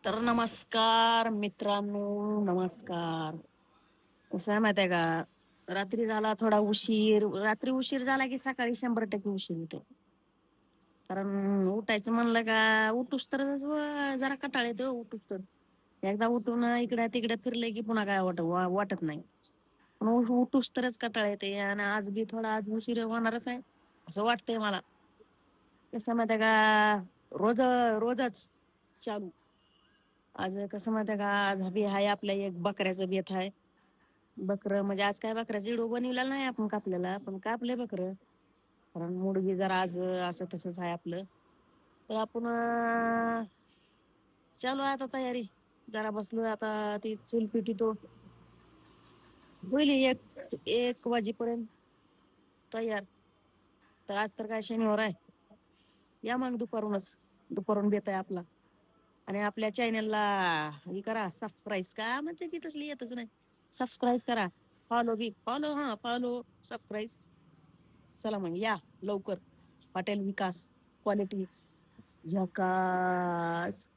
तर नमस्कार मित्रांनो, नमस्कार. कसं आहे माहिती आहे का? रात्री झाला थोडा उशीर. रात्री उशीर झाला की सकाळी 100% उशीर होतो. कारण उठायचं म्हणलं का उठूस तर जरा कंटाळा येतो उठूस तर. एकदा उठून इकडे-तिकडे फिरले की पुन्हा काय वाटत नाही. पण उठूस तरच कंटाळा येते आणि आज बी थोडा आज उशीर होणारच आहे, असं वाटतंय मला. कसं माहिती का? रोज रोजच चालू. आज कसं माहिती का? आज बी आहे आपल्या एक बकऱ्याचं बेत आहे. बकरं म्हणजे आज काय बकऱ्याचा व्हिडिओ बनवलेला नाही आपण कापलेला, पण कापले बकरं. कारण मूड बी जरा आज असं तसंच आहे आपलं. तर आपण चालू आहे आता तयारी. जरा बसलोय आता ती चूल पेटवतो. होईल एक 1 वाजेपर्यंत तयार. तर आज तर काय शनिवार आहे. या मग दुपारून बेत आहे आपला. आणि आपल्या चॅनलला हे करा सबस्क्राईब का म्हणते ती तसली येतच नाही. सबस्क्राईब करा. Follow subscribe. चला मग या लवकर. हॉटेल विकास क्वालिटी झकास.